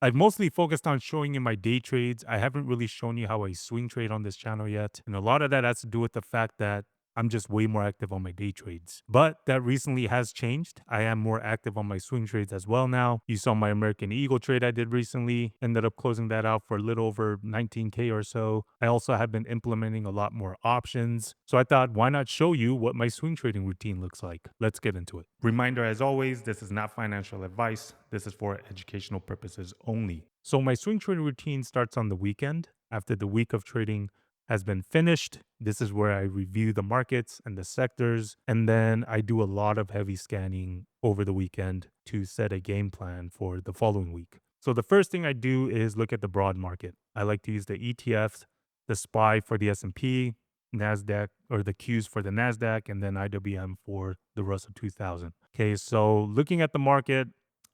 I've mostly focused on showing you my day trades. I haven't really shown you how I swing trade on this channel yet. And a lot of that has to do with the fact that I'm just way more active on my day trades. But that recently has changed. I am more active on my swing trades as well now. You saw my American Eagle trade I did recently. Ended up closing that out for a little over 19K or so. I also have been implementing a lot more options. So I thought, why not show you what my swing trading routine looks like? Let's get into it. Reminder as always, this is not financial advice. This is for educational purposes only. So my swing trading routine starts on the weekend. After the week of trading has been finished, this is where I review the markets and the sectors, and then I do a lot of heavy scanning over the weekend to set a game plan for the following week. So the first thing I do is look at the broad market. I like to use the ETFs, the SPY for the S&P, NASDAQ, or the Qs for the NASDAQ, and then IWM for the Russell 2000. Okay, so looking at the market,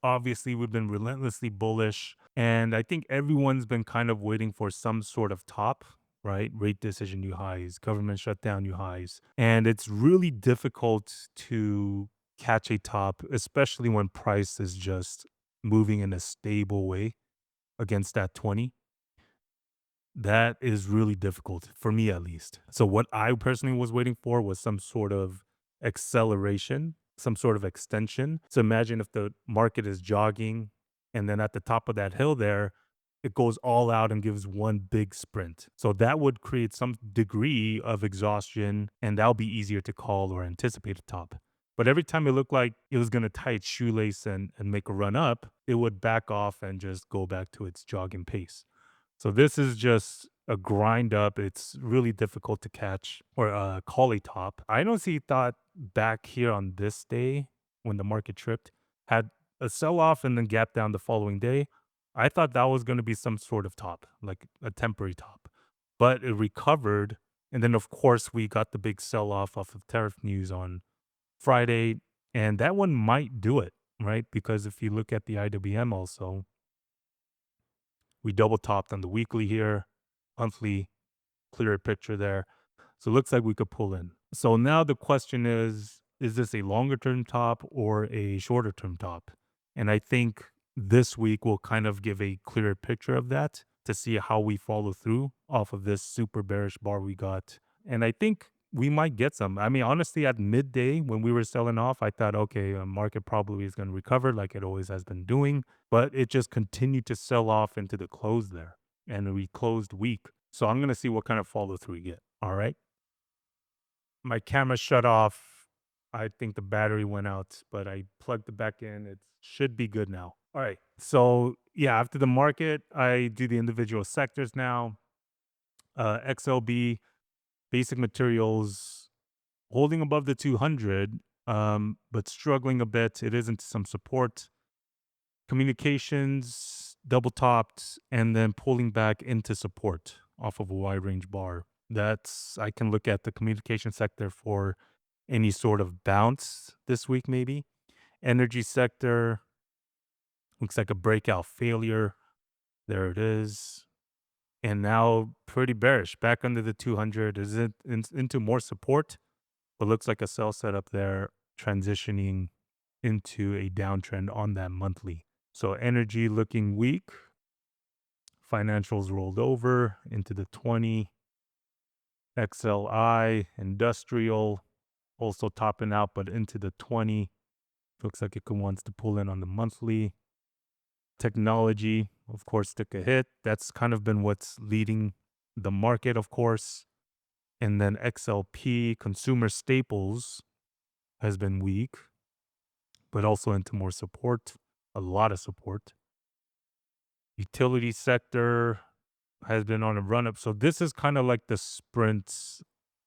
obviously we've been relentlessly bullish, and I think everyone's been kind of waiting for some sort of top, right? Rate decision new highs, government shutdown new highs. And it's really difficult to catch a top, especially when price is just moving in a stable way against that 20. That is really difficult for me, at least. So, what I personally was waiting for was some sort of acceleration, some sort of extension. So, imagine if the market is jogging and then at the top of that hill there, it goes all out and gives one big sprint. So, that would create some degree of exhaustion and that'll be easier to call or anticipate a top. But every time it looked like it was going to tie its shoelace and make a run up, it would back off and just go back to its jogging pace. So this is just a grind up. It's really difficult to catch or call a top. I honestly thought back here on this day when the market tripped, had a sell off and then gap down the following day. I thought that was going to be some sort of top, like a temporary top, but it recovered. And then, of course, we got the big sell off of tariff news on Friday. And that one might do it, right? Because if you look at the IWM also, we double topped on the weekly here, monthly, clearer picture there. So it looks like we could pull in. So now the question is this a longer term top or a shorter term top? And I think this week will kind of give a clearer picture of that to see how we follow through off of this super bearish bar we got. And I think we might get some. I mean, honestly, at midday when we were selling off, I thought, okay, market probably is going to recover like it always has been doing, but it just continued to sell off into the close there, and we closed weak. So I'm going to see what kind of follow through we get. All right. My camera shut off. I think the battery went out, but I plugged it back in. It should be good now. All right. So, yeah, after the market, I do the individual sectors now. XLB, basic materials, holding above the 200, but struggling a bit. It is into some support. Communications, double topped, and then pulling back into support off of a wide range bar. That's, I can look at the communication sector for any sort of bounce this week, maybe. Energy sector looks like a breakout failure. There it is. And now pretty bearish, back under the 200. Is it into more support? But looks like a sell setup there, transitioning into a downtrend on that monthly. So energy looking weak. Financials rolled over into the 20. XLI, industrial, also topping out, but into the 20. Looks like it wants to pull in on the monthly. Technology, of course, took a hit. That's kind of been what's leading the market, of course. And then XLP, consumer staples, has been weak, but also into more support, a lot of support. Utility sector has been on a run up. So this is kind of like the sprints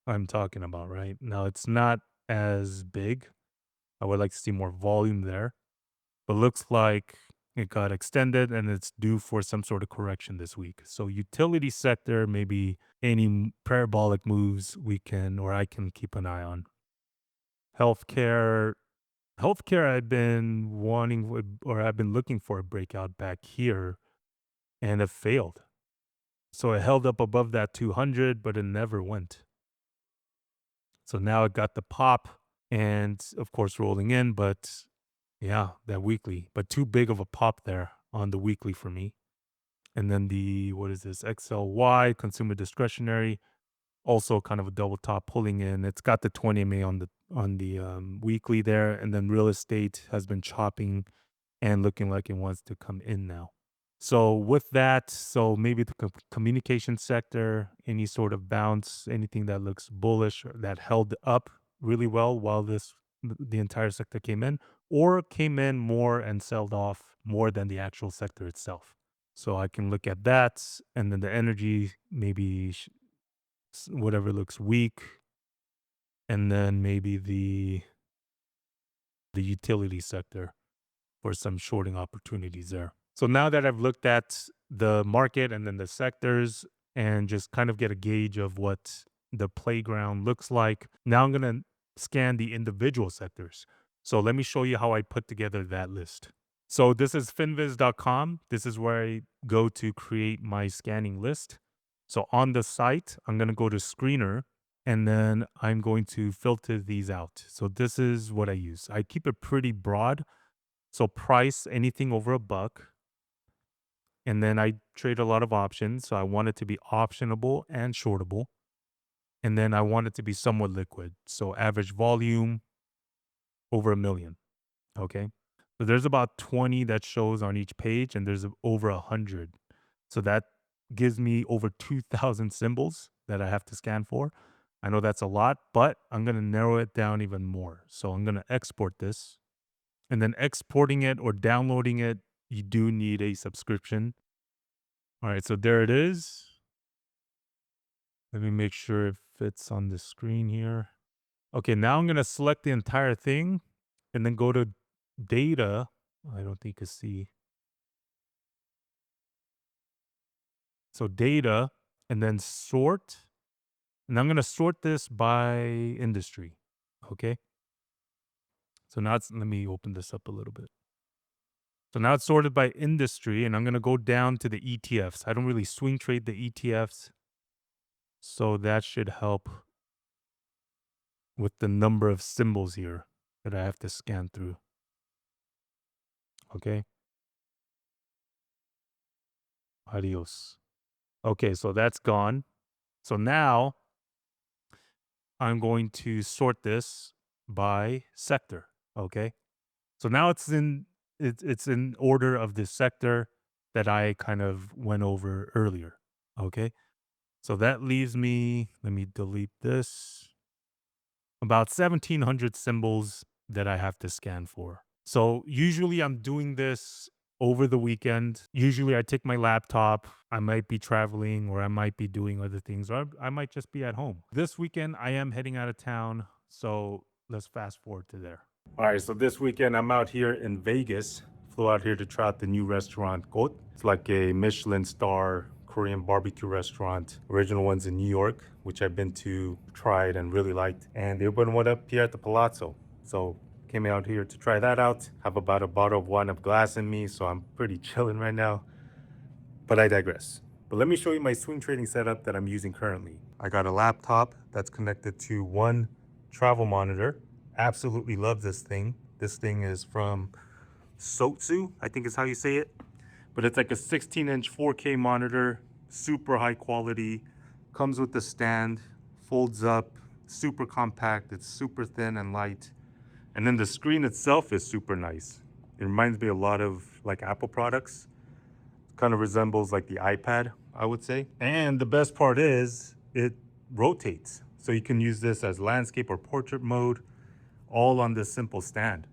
I'm talking about, right? Now it's not as big. I would like to see more volume there, but looks like it got extended and it's due for some sort of correction this week. So utility sector, maybe any parabolic moves we can or I can keep an eye on. Healthcare, healthcare I've been or I've been looking for a breakout back here and it failed. So it held up above that 200, but it never went. So now it got the pop and of course rolling in, but yeah, that weekly, but too big of a pop there. on the weekly for me. And then what is this? XLY, consumer discretionary, also kind of a double top pulling in. It's got the 20 MA on the weekly there. And then real estate has been chopping and looking like it wants to come in now. So with that, so maybe the communication sector, any sort of bounce, anything that looks bullish or that held up really well while the entire sector came in, or came in more and sold off more than the actual sector itself. So I can look at that, and then the energy maybe whatever looks weak, and then maybe the utility sector for some shorting opportunities there. So now that I've looked at the market and then the sectors and just kind of get a gauge of what the playground looks like, now I'm going to scan the individual sectors. So let me show you how I put together that list. So this is finviz.com. This is where I go to create my scanning list. So on the site, I'm going to go to screener and then I'm going to filter these out. So this is what I use. I keep it pretty broad, so price anything over a buck. And then I trade a lot of options. So I want it to be optionable and shortable. And then I want it to be somewhat liquid. So average volume over a million. Okay. So there's about 20 that shows on each page, and there's over 100. So that gives me over 2,000 symbols that I have to scan for. I know that's a lot, but I'm going to narrow it down even more. So I'm going to export this. And then exporting it or downloading it, you do need a subscription. All right, so there it is. Let me make sure it fits on the screen here. Okay, now I'm going to select the entire thing and then go to data. I don't think you can see. So data and then sort. And I'm going to sort this by industry. Okay. So now let me open this up a little bit. So now it's sorted by industry, and I'm going to go down to the ETFs. I don't really swing trade the ETFs. So that should help with the number of symbols here that I have to scan through. Okay. Adios. Okay, so that's gone. So now I'm going to sort this by sector. Okay. So now it's in order of the sector that I kind of went over earlier. Okay. So that leaves me, let me delete this, about 1,700 symbols that I have to scan for. So usually I'm doing this over the weekend. Usually I take my laptop. I might be traveling or I might be doing other things or I might just be at home. This weekend I am heading out of town. So let's fast forward to there. All right. So this weekend I'm out here in Vegas. Flew out here to try out the new restaurant Got. It's like a Michelin star Korean barbecue restaurant. Original one's in New York, which I've been to, tried, and really liked. And they opened one up here at the Palazzo. So came out here to try that out. Have about a bottle of wine of glass in me, so I'm pretty chilling right now. But I digress. But let me show you my swing trading setup that I'm using currently. I got a laptop that's connected to one travel monitor. Absolutely love this thing. This thing is from Sotsu, I think is how you say it. But it's like a 16-inch 4K monitor, super high quality, comes with the stand, folds up, super compact, it's super thin and light. And then the screen itself is super nice. It reminds me a lot of like Apple products. Kind of resembles like the iPad, I would say. And the best part is it rotates. So you can use this as landscape or portrait mode, all on this simple stand.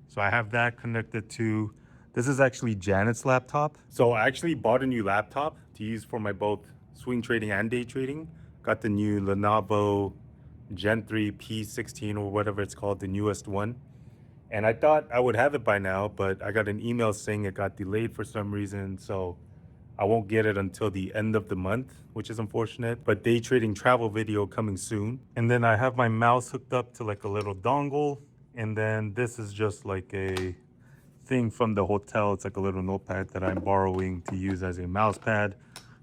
So I have that connected to, this is actually Janet's laptop. So I actually bought a new laptop to use for my both swing trading and day trading. Got the new Lenovo Gen 3 P16 or whatever it's called, the newest one. And I thought I would have it by now, but I got an email saying it got delayed for some reason. So I won't get it until the end of the month, which is unfortunate. But day trading travel video coming soon. And then I have my mouse hooked up to like a little dongle. And then this is just like a thing from the hotel. It's like a little notepad that I'm borrowing to use as a mouse pad.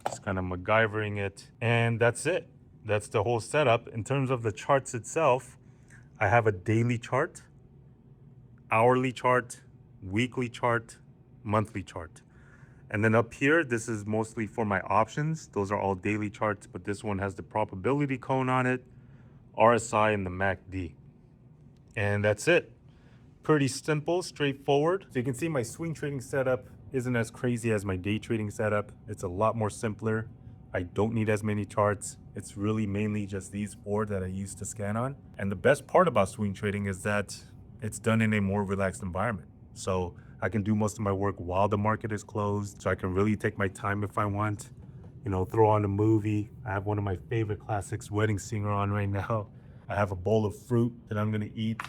Just kind of MacGyvering it. And that's it. That's the whole setup. In terms of the charts itself, I have a daily chart, hourly chart, weekly chart, monthly chart. And then up here, this is mostly for my options. Those are all daily charts, but this one has the probability cone on it, RSI, and the MACD. And that's it. Pretty simple, straightforward. So you can see my swing trading setup isn't as crazy as my day trading setup. It's a lot more simpler. I don't need as many charts. It's really mainly just these four that I use to scan on. And the best part about swing trading is that it's done in a more relaxed environment. So I can do most of my work while the market is closed. So I can really take my time if I want, throw on a movie. I have one of my favorite classics, Wedding Singer, on right now. I have a bowl of fruit that I'm gonna eat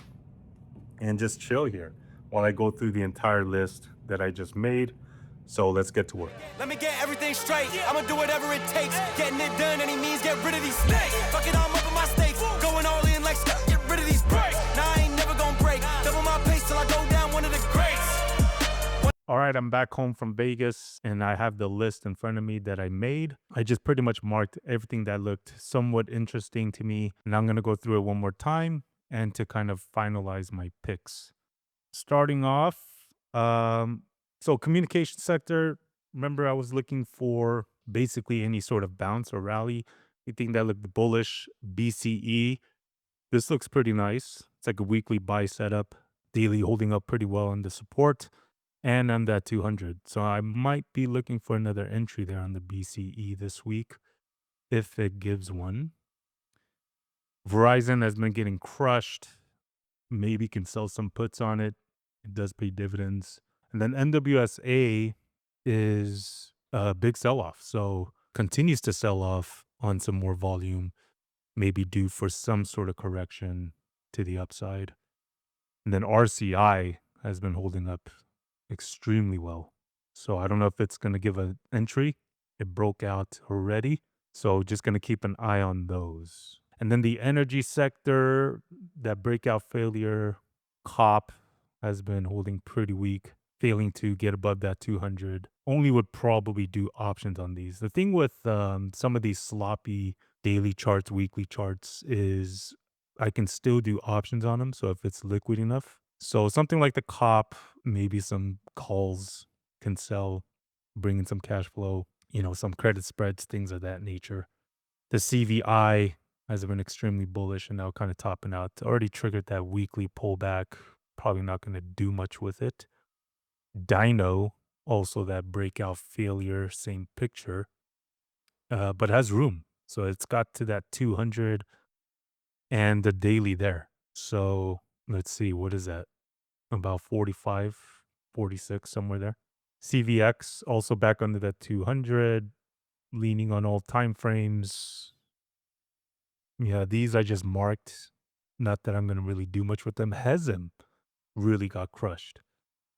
and just chill here while I go through the entire list that I just made. So let's get to work. Let me get everything straight. I'ma do whatever it takes. Getting it done, any means, get rid of these snakes. Fuck it, I'm up in my stakes. Going all in like get rid of these breaks. Now I ain't never gonna break. Double my pace till I go down one of the greats. All right, I'm back home from Vegas and I have the list in front of me that I made. I just pretty much marked everything that looked somewhat interesting to me. And I'm going to go through it one more time and to kind of finalize my picks. Starting off, so communication sector, remember I was looking for basically any sort of bounce or rally. You think that looked bullish? BCE, this looks pretty nice. It's like a weekly buy setup, daily holding up pretty well on the support and on that 200. So I might be looking for another entry there on the BCE this week if it gives one. Verizon has been getting crushed. Maybe can sell some puts on it. It does pay dividends. And then NWSA is a big sell off. So continues to sell off on some more volume, maybe due for some sort of correction to the upside. And then RCI has been holding up extremely well. So I don't know if it's going to give an entry. It broke out already. So just going to keep an eye on those. And then the energy sector, that breakout failure, COP has been holding pretty weak, failing to get above that 200. Only would probably do options on these. The thing with some of these sloppy daily charts, weekly charts is I can still do options on them. So if it's liquid enough. So something like the COP, maybe some calls can sell, bring in some cash flow, some credit spreads, things of that nature. The CVI has been extremely bullish and now kind of topping out. Already triggered that weekly pullback. Probably not going to do much with it. Dino, also that breakout failure, same picture, but has room. So it's got to that 200 and the daily there. So let's see, what is that? About 45, 46, somewhere there. CVX also back under that 200, leaning on all time frames. Yeah, these I just marked. Not that I'm going to really do much with them. Hezim really got crushed.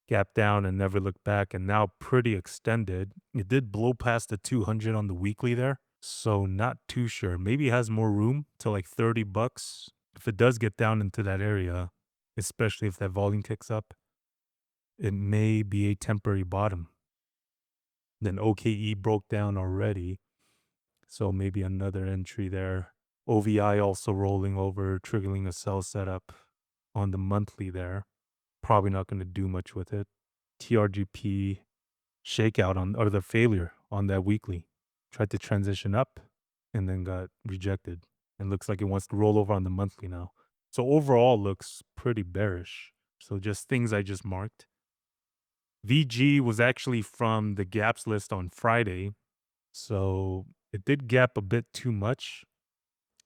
Gap down and never looked back, and now pretty extended. It did blow past the 200 on the weekly there. So not too sure. Maybe it has more room to like 30 bucks. If it does get down into that area, especially if that volume kicks up, it may be a temporary bottom. Then OKE broke down already. So maybe another entry there. OVI also rolling over, triggering a sell setup on the monthly there. Probably not going to do much with it. TRGP shakeout or the failure on that weekly. Tried to transition up and then got rejected. And looks like it wants to roll over on the monthly now. So overall looks pretty bearish. So just things I just marked. VG was actually from the gaps list on Friday. So it did gap a bit too much.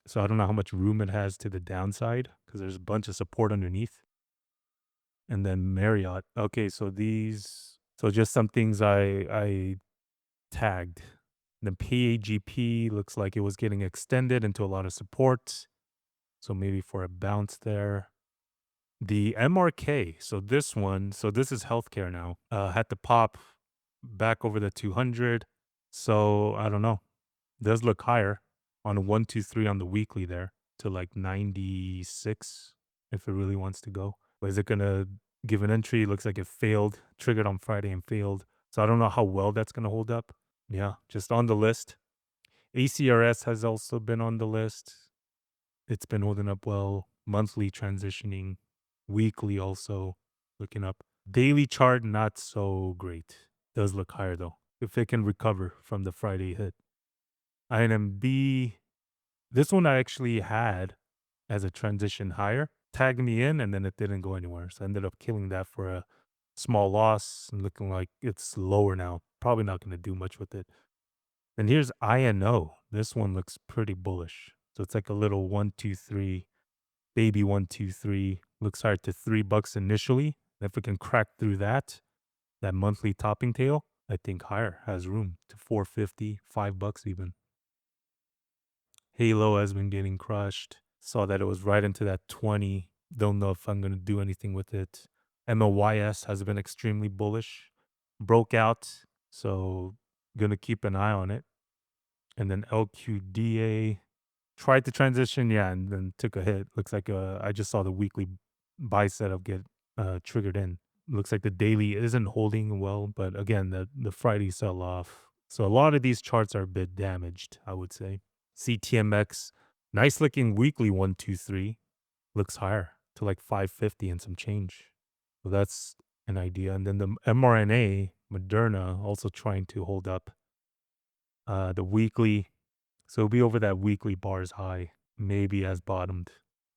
So I don't know how much room it has to the downside because there's a bunch of support underneath. And then Marriott. Okay, so just some things I tagged. The PAGP looks like it was getting extended into a lot of support. So maybe for a bounce there. The MRK, so this is healthcare now, had to pop back over the 200. So I don't know. Does look higher on a 1, 2, 3 on the weekly there to like 96 if it really wants to go. But is it going to give an entry? Looks like it failed, triggered on Friday and failed. So I don't know how well that's going to hold up. Yeah, just on the list. ACRS has also been on the list. It's been holding up well. Monthly transitioning. Weekly also looking up. Daily chart, not so great. Does look higher though. if it can recover from the Friday hit. INMB, this one I actually had as a transition higher, tagged me in, and then it didn't go anywhere. So I ended up killing that for a small loss and looking like it's lower now. Probably not going to do much with it. And here's INO. This one looks pretty bullish. So it's like a little 1, 2, 3, baby 1, 2, 3. Looks hard to $3 initially. If it can crack through that monthly topping tail, I think higher has room to 450, $5 even. Halo has been getting crushed. Saw that it was right into that 20. Don't know if I'm going to do anything with it. MLYS has been extremely bullish. Broke out. So going to keep an eye on it. And then LQDA tried to transition. Yeah. And then took a hit. Looks like I just saw the weekly buy setup get triggered in. Looks like the daily isn't holding well. But again, the Friday sell off. So a lot of these charts are a bit damaged, I would say. CTMX, nice looking weekly 1, 2, 3, looks higher to like 550 and some change. So that's an idea. And then the mRNA, Moderna, also trying to hold up the weekly. So it'll be over that weekly bars high, maybe has bottomed.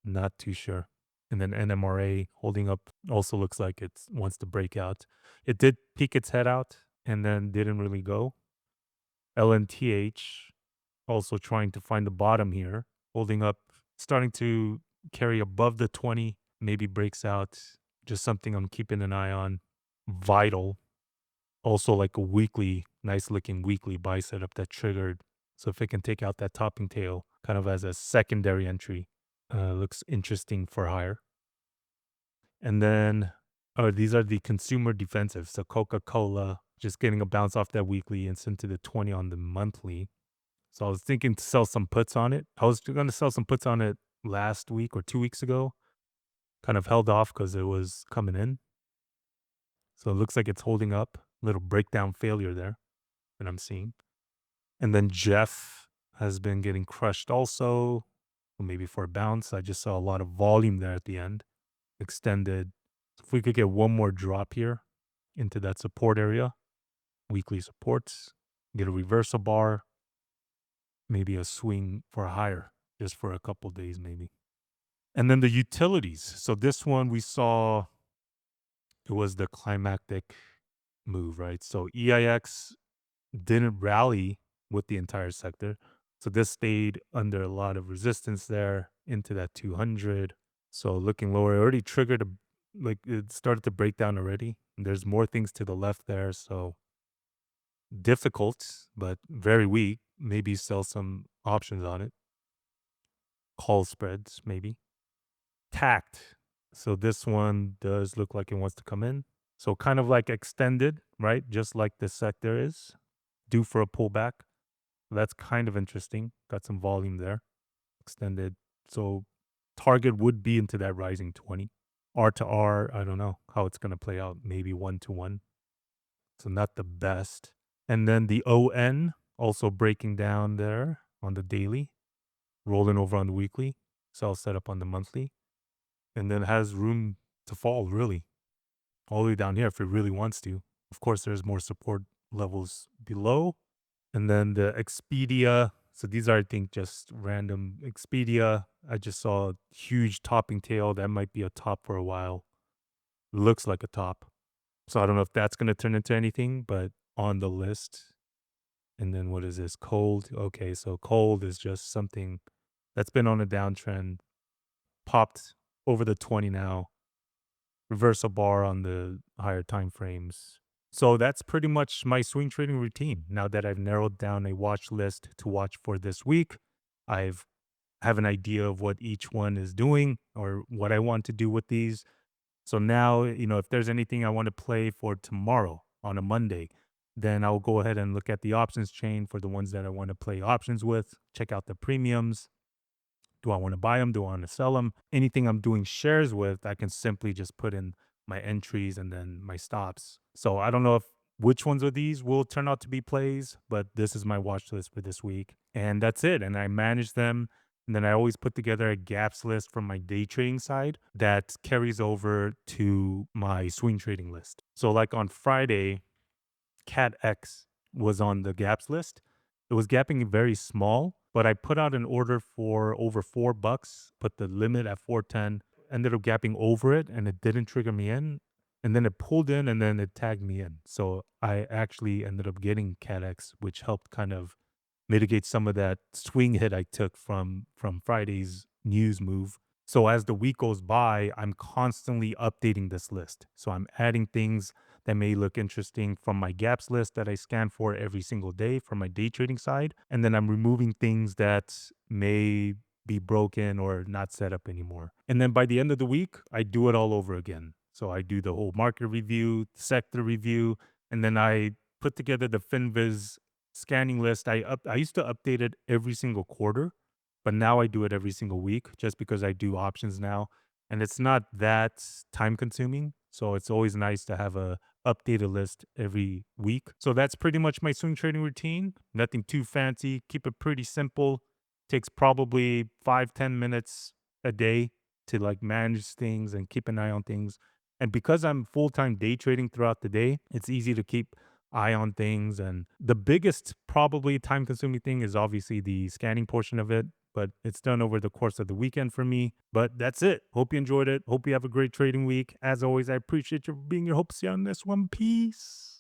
Not too sure. And then NMRA holding up also looks like it wants to break out. It did peek its head out and then didn't really go. LNTH also trying to find the bottom here, holding up, starting to carry above the 20, maybe breaks out. Just something I'm keeping an eye on. Vital, also like a weekly, nice looking weekly buy setup that triggered. So if it can take out that topping tail kind of as a secondary entry, looks interesting for higher. And then these are the consumer defensives. So Coca-Cola just getting a bounce off that weekly and sent to the 20 on the monthly. So I was thinking to sell some puts on it. I was going to sell some puts on it last week or 2 weeks ago. Kind of held off because it was coming in. So it looks like it's holding up. Little breakdown failure there that I'm seeing. And then Jeff has been getting crushed also. Or maybe for a bounce. I just saw a lot of volume there at the end. Extended. If we could get one more drop here into that support area, weekly supports, get a reversal bar, maybe a swing for a higher just for a couple days maybe. And then the utilities. So this one we saw it was the climactic move, right? So EIX didn't rally with the entire sector. So this stayed under a lot of resistance there into that 200. So looking lower, it already triggered like it started to break down already. And there's more things to the left there. So difficult, but very weak. Maybe sell some options on it. Call spreads, maybe. Tact. So this one does look like it wants to come in. So kind of like extended, right? Just like this sector is due for a pullback. That's kind of interesting. Got some volume there. Extended. So target would be into that rising 20. R to R, I don't know how it's going to play out. Maybe 1 to 1. So not the best. And then the ON also breaking down there on the daily, rolling over on the weekly. So I'll set up on the monthly. And then has room to fall, really, all the way down here if it really wants to. Of course, there's more support levels below. And then the Expedia. So these are, I think, just random Expedia. I just saw a huge topping tail. That might be a top for a while. Looks like a top. So I don't know if that's going to turn into anything, but on the list. And then what is this? Cold. Okay, so cold is just something that's been on a downtrend, popped over the 20 now, reversal bar on the higher time frames. So that's pretty much my swing trading routine. Now that I've narrowed down a watch list to watch for this week, I've have an idea of what each one is doing or what I want to do with these. So now, if there's anything I want to play for tomorrow on a Monday, then I'll go ahead and look at the options chain for the ones that I want to play options with, check out the premiums. Do I want to buy them? Do I want to sell them? Anything I'm doing shares with, I can simply just put in my entries and then my stops. So I don't know if which ones of these will turn out to be plays, but this is my watch list for this week. And that's it. And I manage them. And then I always put together a gaps list from my day trading side that carries over to my swing trading list. So like on Friday, CAT X was on the gaps list. It was gapping very small, but I put out an order for over $4, put the limit at 410, ended up gapping over it and it didn't trigger me in. And then it pulled in and then it tagged me in. So I actually ended up getting CADX, which helped kind of mitigate some of that swing hit I took from Friday's news move. So as the week goes by, I'm constantly updating this list. So I'm adding things that may look interesting from my gaps list that I scan for every single day from my day trading side, and then I'm removing things that may be broken or not set up anymore. And then by the end of the week, I do it all over again. So I do the whole market review, sector review, and then I put together the Finviz scanning list. I used to update it every single quarter, but now I do it every single week just because I do options now and it's not that time consuming. So it's always nice to have a updated list every week. So that's pretty much my swing trading routine. Nothing too fancy. Keep it pretty simple. Takes probably 5-10 minutes a day to like manage things and keep an eye on things. And because I'm full-time day trading throughout the day, it's easy to keep eye on things. And the biggest, probably time consuming thing is obviously the scanning portion of it, but it's done over the course of the weekend for me. But that's it. Hope you enjoyed it. Hope you have a great trading week. As always, I appreciate you being your host here on this one. Peace.